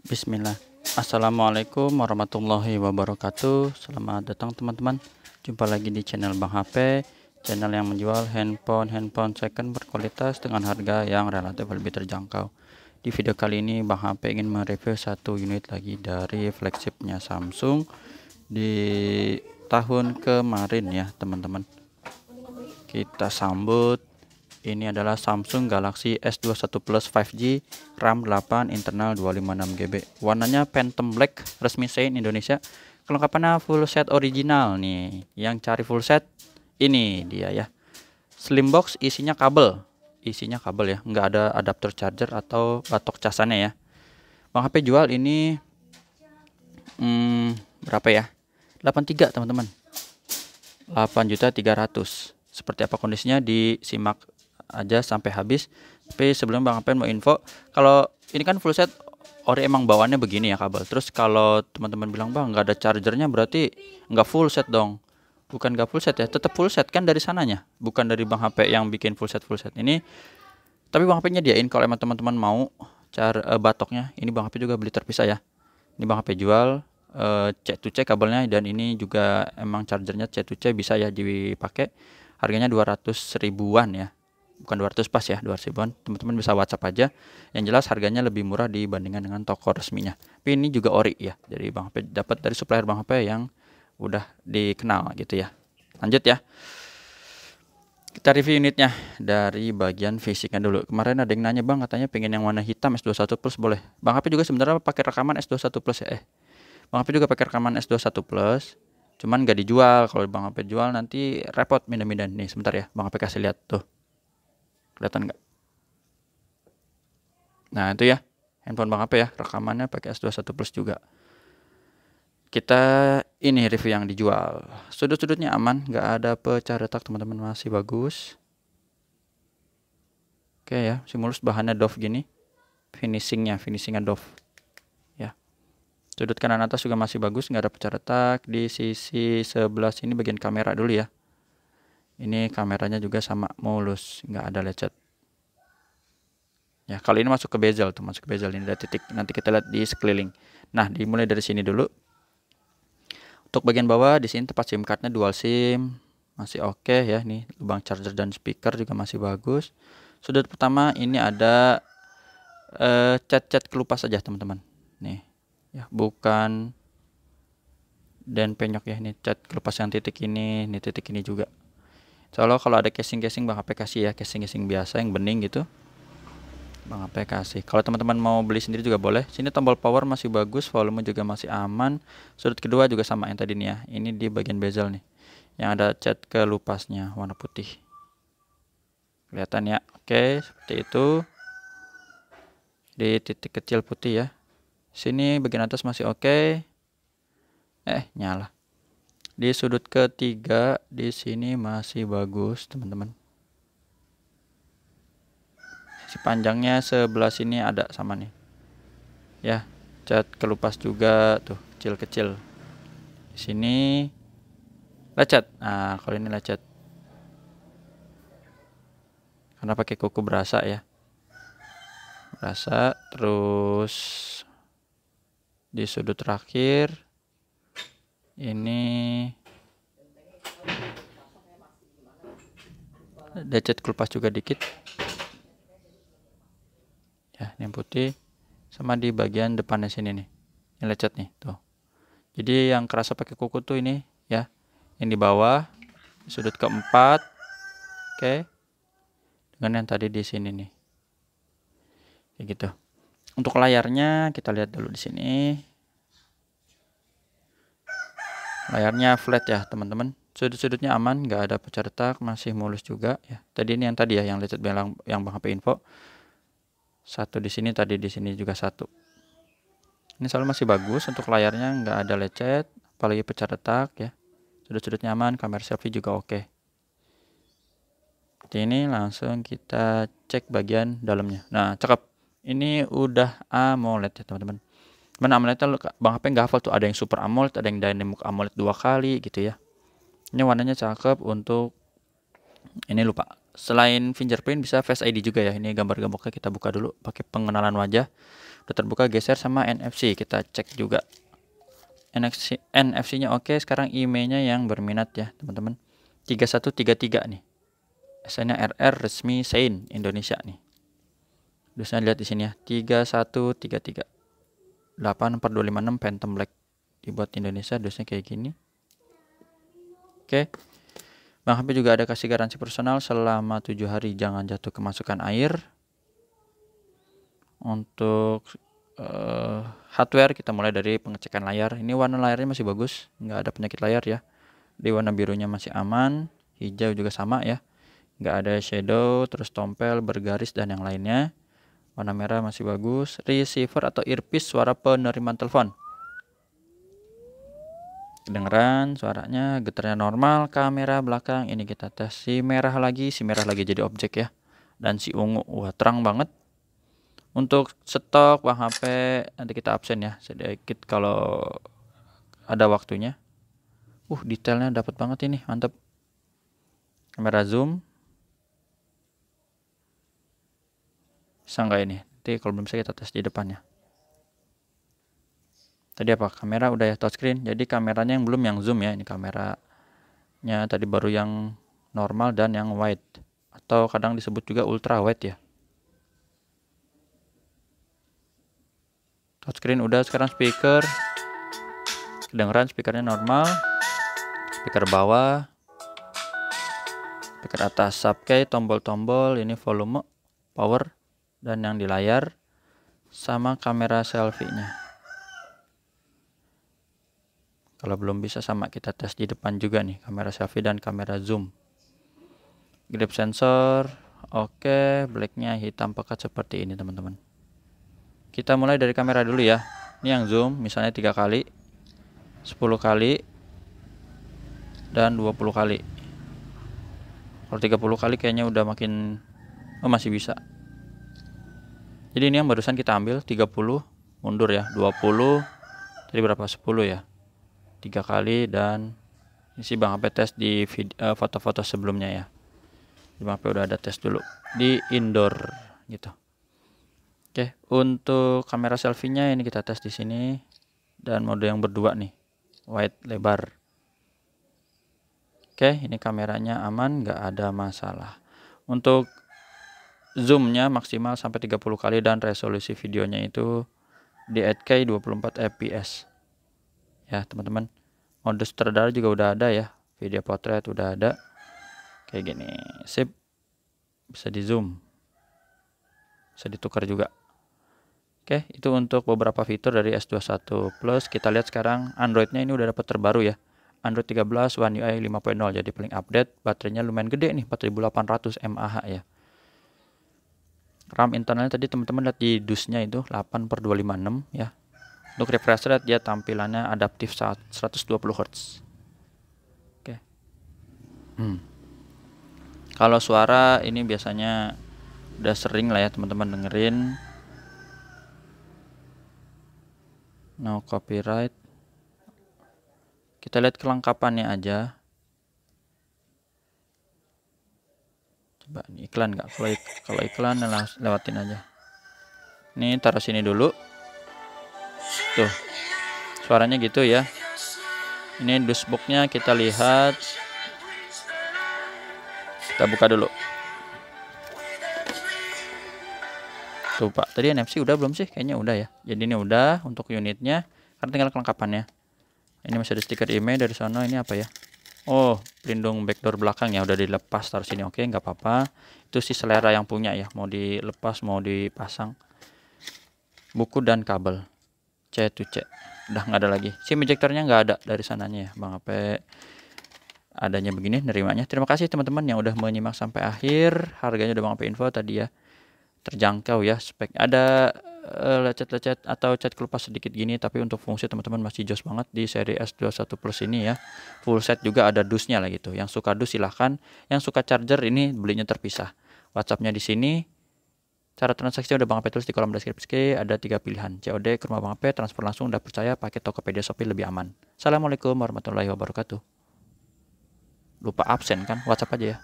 Bismillah. Assalamualaikum warahmatullahi wabarakatuh. Selamat datang teman-teman. Jumpa lagi di channel Bang HP, channel yang menjual handphone second berkualitas dengan harga yang relatif lebih terjangkau. Di video kali ini Bang HP ingin mereview satu unit lagi dari flagshipnya Samsung di tahun kemarin ya teman-teman. Kita sambut, ini adalah Samsung Galaxy S21 Plus 5G, RAM 8, internal 256GB. Warnanya Phantom Black, resmi Sein Indonesia. Kelengkapannya full set original nih. Yang cari full set, ini dia ya. Slim box, isinya kabel. Isinya kabel ya, nggak ada adapter charger atau batok casannya ya. Bang HP jual ini berapa ya? 83 teman-teman. 8.300.000. Seperti apa kondisinya disimak aja sampai habis. Tapi sebelum Bang Apen mau info, kalau ini kan full set ori emang bawaannya begini ya kabel. Terus kalau teman-teman bilang Bang nggak ada chargernya, berarti nggak full set dong. Bukan nggak full set ya, tetap full set kan dari sananya, bukan dari Bang HP yang bikin full set ini. Tapi Bang HP nyediain kalau emang teman-teman mau batoknya, ini Bang HP juga beli terpisah ya. Ini Bang HP jual C to C kabelnya, dan ini juga emang chargernya C to C bisa ya dipakai. Harganya 200 ribuan ya, bukan 200 pas ya, 200 ribuan. Teman-teman bisa WhatsApp aja. Yang jelas harganya lebih murah dibandingkan dengan toko resminya. Tapi ini juga ori ya, jadi Bang HP dapat dari supplier Bang HP yang udah dikenal gitu ya. Lanjut ya, kita review unitnya dari bagian fisiknya dulu. Kemarin ada yang nanya Bang, katanya pengen yang warna hitam S21 Plus, boleh. Bang HP juga sebenarnya pakai rekaman S21 Plus ya. Bang HP juga pakai rekaman S21 Plus, cuman nggak dijual. Kalau Bang HP jual nanti repot mindah-mindah. Nih sebentar ya, Bang HP kasih lihat tuh, kelihatan nggak? Nah itu ya, handphone Bang HP ya, rekamannya pakai S21 Plus juga. Kita ini review yang dijual. Sudut-sudutnya aman, nggak ada pecah retak teman-teman, masih bagus. Oke ya, masih mulus, bahannya doff gini. Finishingnya doff. Sudut kanan atas juga masih bagus, nggak ada pecah retak. Di sisi sebelah sini bagian kamera dulu ya. Ini kameranya juga sama mulus, nggak ada lecet. Ya, kalau ini masuk ke bezel tuh, masuk ke bezel, ini ada titik. Nanti kita lihat di sekeliling. Nah, dimulai dari sini dulu. Untuk bagian bawah di sini tempat SIM cardnya dual SIM, masih oke ya. Nih lubang charger dan speaker juga masih bagus. Sudut pertama ini ada cat kelupas aja teman-teman. Nih. Ya, bukan dan penyok ya, ini cat kelupas yang titik ini titik ini juga. Soalnya kalau ada casing Bang HP kasih ya, casing biasa yang bening gitu, Bang HP kasih. Kalau teman-teman mau beli sendiri juga boleh. Sini tombol power masih bagus, volume juga masih aman. Sudut kedua juga sama yang tadi nih ya. Ini di bagian bezel nih, yang ada cat kelupasnya warna putih. Kelihatan ya? Oke, seperti itu. Di titik kecil putih ya. Sini bagian atas masih oke. Nyala. Di sudut ketiga di sini masih bagus, teman-teman. Sisi panjangnya sebelah sini ada sama nih. Ya, cat kelupas juga tuh, kecil-kecil. Di sini lecet. Nah, kalau ini lecet. Karena pakai kuku berasa ya. Berasa. Terus di sudut terakhir ini ada cat kelupas juga dikit ya, yang putih. Sama di bagian depannya sini nih, yang lecet nih tuh. Jadi yang kerasa pakai kuku tuh ini ya, yang di bawah di sudut keempat. Oke, dengan yang tadi di sini nih, kayak gitu. Untuk layarnya kita lihat dulu di sini. Layarnya flat ya teman-teman, sudut-sudutnya aman, nggak ada pecah retak, masih mulus juga ya. Tadi ini yang tadi ya, yang lecet yang Bang HP info. Satu di sini, tadi di sini juga satu. Ini selalu masih bagus, untuk layarnya nggak ada lecet, apalagi pecah retak ya. Sudut-sudutnya aman, kamera selfie juga oke. Ini langsung kita cek bagian dalamnya. Nah, cakep. Ini udah AMOLED ya teman-teman. Mana AMOLED Bang HP nggak hafal tuh, ada yang Super AMOLED, ada yang Dynamic AMOLED 2 kali gitu ya. Ini warnanya cakep. Untuk ini lupa, selain fingerprint bisa Face ID juga ya. Ini gambar gemboknya kita buka dulu pakai pengenalan wajah. udah terbuka, geser sama NFC, kita cek juga NFC-nya oke. Sekarang IMEI-nya yang berminat ya teman-teman, 3133 nih, SN-nya RR resmi Sein Indonesia nih. Dusnya lihat di sini ya, 3133 84256 Phantom Black, dibuat Indonesia, dusnya kayak gini. Oke. Bang HP juga ada kasih garansi personal selama 7 hari, jangan jatuh kemasukan air. Untuk hardware kita mulai dari pengecekan layar. Ini warna layarnya masih bagus, nggak ada penyakit layar ya. Di warna birunya masih aman, hijau juga sama ya, nggak ada shadow, terus tompel, bergaris dan yang lainnya. Warna merah masih bagus. Receiver atau earpiece, suara penerimaan telepon. Kedengeran suaranya, getarnya normal. Kamera belakang ini kita tes, si merah lagi jadi objek ya, dan si ungu, wah terang banget. Untuk stok Bang HP nanti kita absen ya sedikit kalau ada waktunya. Detailnya dapat banget ini, mantap. Kamera zoom bisa nggak ini? Nanti kalau belum bisa kita tes di depannya. Tadi apa? Kamera udah ya, touchscreen. Jadi kameranya yang belum yang zoom ya. Ini kameranya tadi baru yang normal dan yang wide, atau kadang disebut juga ultra wide ya. Touchscreen udah. Sekarang speaker, kedengeran speakernya normal. Speaker bawah, speaker atas, subkey, tombol-tombol, ini volume, power, dan yang di layar, sama kamera selfie-nya. Kalau belum bisa sama kita tes di depan juga nih, kamera selfie dan kamera zoom. Grip sensor oke, blacknya hitam pekat seperti ini teman-teman. Kita mulai dari kamera dulu ya. Ini yang zoom misalnya 3 kali, 10 kali, dan 20 kali. Kalau 30 kali kayaknya udah makin masih bisa. Jadi ini yang barusan kita ambil 30, mundur ya, 20, tadi berapa? 10 ya. 3 kali, dan ini sih Bang HP tes di foto-foto sebelumnya ya. Di Bang HP udah ada tes dulu di indoor gitu. Oke, untuk kamera selfie-nya ini kita tes di sini, dan mode yang berdua nih, wide lebar. Oke, ini kameranya aman, nggak ada masalah. Untuk zoomnya maksimal sampai 30 kali, dan resolusi videonya itu di 8K 24 fps. Ya teman-teman, mode sutradara juga udah ada ya, video potret udah ada kayak gini, sip, bisa di zoom, bisa ditukar juga. Oke, itu untuk beberapa fitur dari S21 Plus. Kita lihat sekarang Androidnya, ini udah dapat terbaru ya, Android 13 One UI 5.0, jadi paling update. Baterainya lumayan gede nih, 4800 mAh ya. RAM internalnya tadi teman-teman lihat di dusnya itu 8/256 ya. Untuk refresh rate dia tampilannya adaptif 120 Hz. Oke. Kalau suara ini biasanya udah sering lah ya teman-teman dengerin. No copyright. Kita lihat kelengkapannya aja. Coba ini iklan nggak? Kalau iklan lewatin aja. Ini taruh sini dulu. Tuh, suaranya gitu ya. Ini dusbox-nya kita lihat. Kita buka dulu. Tuh Pak, tadi NFC udah belum sih? Kayaknya udah ya. Jadi ini udah untuk unitnya. Karena tinggal kelengkapannya. Ini masih ada stiker IMEI dari sana. Ini apa ya? Oh, pelindung backdoor belakang ya. Udah dilepas, taruh sini. Oke, nggak apa-apa. Itu sih selera yang punya ya. Mau dilepas, mau dipasang. Buku dan kabel C to C. Udah nggak ada lagi. SIM ejectornya nggak ada dari sananya ya. Bang HP adanya begini, nerimanya. Terima kasih teman-teman yang udah menyimak sampai akhir. Harganya udah Bang HP info tadi ya. Terjangkau ya, spek ada lecet-lecet atau cat kelupas sedikit gini, tapi untuk fungsi teman-teman masih jos banget di seri S21 Plus ini ya. Full set juga ada dusnya lah gitu. Yang suka dus silahkan, yang suka charger ini belinya terpisah. WhatsAppnya di sini. Cara transaksi udah Bang HP tulis di kolom deskripsi. Ada 3 pilihan, COD ke rumah Bang HP, transfer langsung, udah percaya pakai Tokopedia Shopee lebih aman. Assalamualaikum warahmatullahi wabarakatuh. Lupa absen kan, WhatsApp aja ya.